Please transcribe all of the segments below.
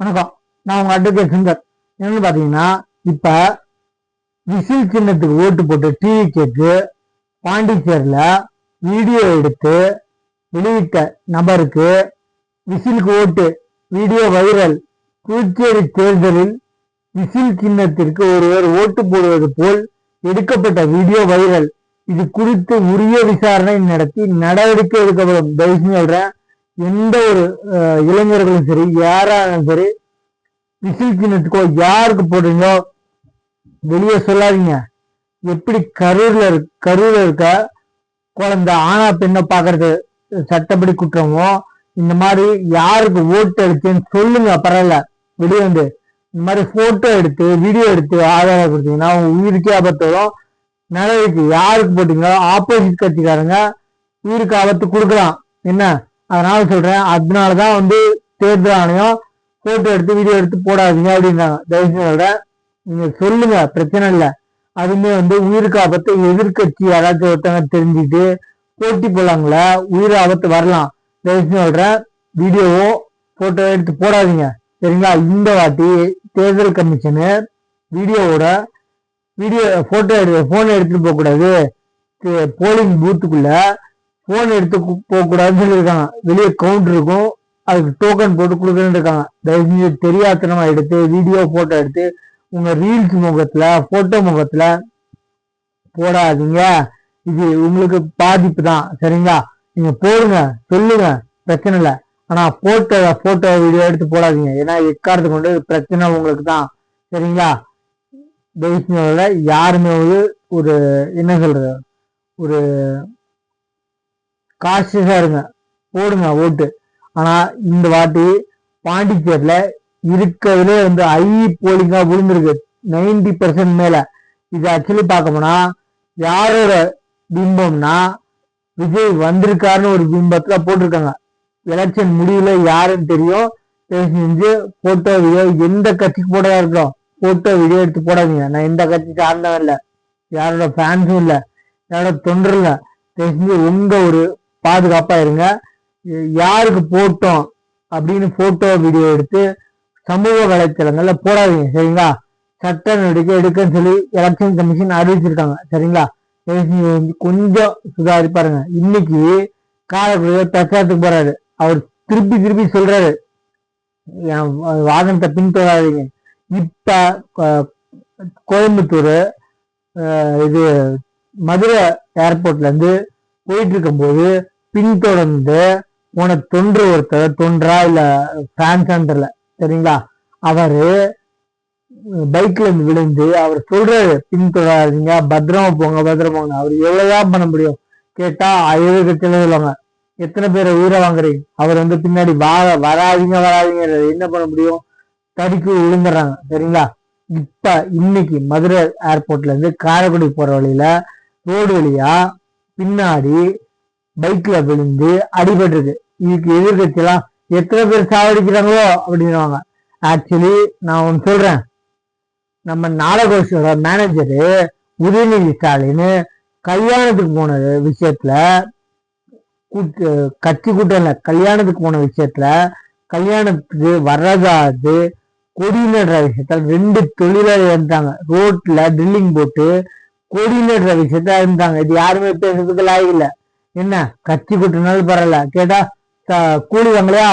வணக்கம். நான் உங்க அட்வொகேட் சுந்தர். என்னன்னு பாத்தீங்கன்னா, இப்ப விசில் சின்னத்துக்கு ஓட்டு போட்டு டிவி கேக்கு பாண்டிச்சேரியில வீடியோ எடுத்து வெளியிட்ட நபருக்கு விசிலுக்கு ஓட்டு வீடியோ வைரல். புதுச்சேரி தேர்தலில் விசில் சின்னத்திற்கு ஒருவர் ஓட்டு போடுவது போல் எடுக்கப்பட்ட வீடியோ வைரல். இது குறித்து உரிய விசாரணை நடத்தி நடவடிக்கை எடுக்கப்படும். தயவுசெய்து சொல்றேன், எந்த ஒரு இளைஞர்களும் சரி, யாராலும் சரி, விசில் சின்னத்துக்கோ யாருக்கு போடுறீங்களோ வெளியே சொல்லாதீங்க. எப்படி கரூர்ல இருக்க குழந்தை ஆனா பெண்ணை பாக்குறது சட்டப்படி குற்றமோ, இந்த மாதிரி யாருக்கு ஓட்டு அடிச்சேன்னு சொல்லுங்க, பரவாயில்ல. வெளியே வந்து இந்த மாதிரி போட்டோ எடுத்து வீடியோ எடுத்து ஆதாரம் கொடுத்தீங்கன்னா உங்க உயிருக்கே ஆபத்து வரும். நடவடிக்கை யாருக்கு போட்டீங்களோ ஆப்போசிட் கட்சிக்காரங்க உயிருக்கு ஆபத்து கொடுக்கலாம். என்ன, அதனால சொல்றேன், அதனாலதான் தேர்தல் ஆணையம் போட்டோ எடுத்து வீடியோ எடுத்து போடாதீங்க அப்படின்றாங்க. தயவுசெய்து சொல்றேன், நீங்க சொல்லுங்க, பிரச்சனை இல்லை. அதுமே உயிருக்கு ஆபத்து. எதிர்கட்சி யாராச்சும் ஒருத்தவங்க தெரிஞ்சுட்டு போட்டி போலாங்கள, உயிர் ஆபத்து வரலாம். தயவுசெய்து சொல்றேன், வீடியோவோ போட்டோ எடுத்து போடாதீங்க, சரிங்களா? இந்த வாட்டி தேர்தல் கமிஷனு வீடியோ போட்டோ போன் எடுத்துட்டு போக கூடாது, போலிங் பூத்துக்குள்ள போன் எடுத்து போக கூடாதுன்னு சொல்லியிருக்காங்க. வெளியே கவுண்டர் இருக்கும், அதுக்கு டோக்கன் போட்டு கொடுக்கணும்னு இருக்காங்க. தயவுசெய்து தெரியாதனமா எடுத்து வீடியோ போட்டோ எடுத்து உங்க ரீல்ஸ் முகத்துல போட்டோ முகத்துல போடாதீங்க. இது உங்களுக்கு பாதிப்பு தான், சரிங்களா? நீங்க போடுங்க, சொல்லுங்க, பிரச்சனை இல்லை. ஆனா போட்டோ வீடியோ எடுத்து போடாதீங்க. ஏன்னா எக்காரத்து கொண்டு பிரச்சனை உங்களுக்கு தான், சரிங்களா? தயவுசெய்து யாருமே ஒரு என்ன சொல்றது, ஒரு காஷியஸா இருங்க, போடுங்க ஓட்டு. ஆனா இந்த வாட்டி பாண்டிச்சேரியில இருக்கிறதுலே ஹை போலிங்கா விழுந்திருக்கு, 90% மேல. இது ஆக்சுவலி பார்க்க போனா யாரோட பிம்பம்னா விஜய் வந்திருக்காருன்னு ஒரு பிம்பத்துல போட்டிருக்காங்க. எலெக்ஷன் முடியல யாருன்னு தெரியும். செஞ்சு போட்டோ வீடியோ எந்த கட்சிக்கு போட்டதா இருக்கோம், போட்டோ வீடியோ எடுத்து போடாதீங்க. நான் எந்த கட்சி சார்ந்தவன் இல்லை, யாரோட ஃபேன்ஸும் இல்லை, யாரோட தொண்டரும் இல்லை. செஞ்சு உங்க ஒரு பாதுகாப்பா இருங்க. யாருக்கு போட்டோம் அப்படின்னு போட்டோ வீடியோ எடுத்து சமூக வலைத்தளங்கள்ல போடாதீங்க, சரிங்களா? சட்ட நடவடிக்கை எடுக்கன்னு சொல்லி எலெக்ஷன் கமிஷன் அறிவிச்சிருக்காங்க, சரிங்களா? கொஞ்சம் சுதாரி பாருங்க. இன்னைக்கு காலக்குடிய பிரச்சாரத்துக்கு போறாரு, அவர் திருப்பி சொல்றாரு, வாகனத்தை பின்தொடராதீங்க. இப்ப கோயம்புத்தூர் இது மதுரை ஏர்போர்ட்ல இருந்து போயிட்டு இருக்கும் போது பின்தொடர்ந்து போன தொண்டரா இல்ல ஃபேன்ஸ்ல, சரிங்களா? அவரு பைக்ல இருந்து விழுந்து அவர் சொல்றாரு, பின்தொடராதீங்க, பத்திரமா போங்க. அவர் எவ்வளவுதான் பண்ண முடியும் கேட்டா 70 சொல்லுவாங்க. எத்தனை பேரை உயிரை வாங்குறீங்க? அவர் பின்னாடி வராதிங்க என்ன பண்ண முடியும்? தடுக்கி விழுந்துடுறாங்க, சரிங்களா? இப்ப இன்னைக்கு மதுரை ஏர்போர்ட்ல இருந்து காரைக்குடி போற வழியில ரோடு வழியா பின்னாடி பைக்ல விழுந்து அடிபட்டிருக்கு. இதுக்கு எதிர்கட்சி எல்லாம் எத்தனை பேர் சாவடிக்கிறாங்களோ அப்படின்னுவாங்க. ஆக்சுவலி நான் ஒன்னு சொல்றேன், நம்ம நாடகோஷோட மேனேஜரு உதயநிதி ஸ்டாலின் கல்யாணத்துக்கு போன விஷயத்துல, கட்சி கூட்டம் இல்ல, கல்யாணத்துக்கு போன விஷயத்துல, கல்யாணத்துக்கு வர்றதாவது கொடி நடுற விஷயத்துல 2 தொழிலாளர் இருந்தாங்க. ரோட்ல ட்ரில்லிங் போட்டு கொடி நடுற விஷயத்த இருந்தாங்க. இது யாருமே பேசுறதுக்கு லாயக்கு இல்ல. என்ன, கட்சி கூட்டினாலும் பரவாயில்ல, கேட்டா கூலி வாங்கலையா,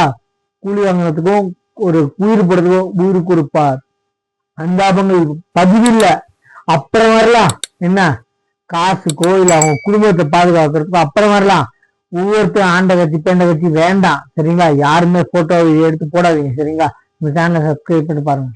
கூலி வாங்கினதுக்கும் ஒரு உயிர் போடுறதுக்கும் உயிருக்கு கொடுப்பார். அந்த பதிவு இல்லை. அப்புறம் வரலாம், என்ன, காசுக்கோ இல்ல அவங்க குடும்பத்தை பாதுகாக்கிறதுக்கோ அப்புறம் வரலாம். ஒவ்வொருத்தரும் ஆண்ட கட்சி பெண்ட கட்சி வேண்டாம், சரிங்களா? யாருமே போட்டோ எடுத்து போடாதீங்க, சரிங்களா? இந்த சேனலை சப்ஸ்கிரைப் பண்ணி பாருங்க.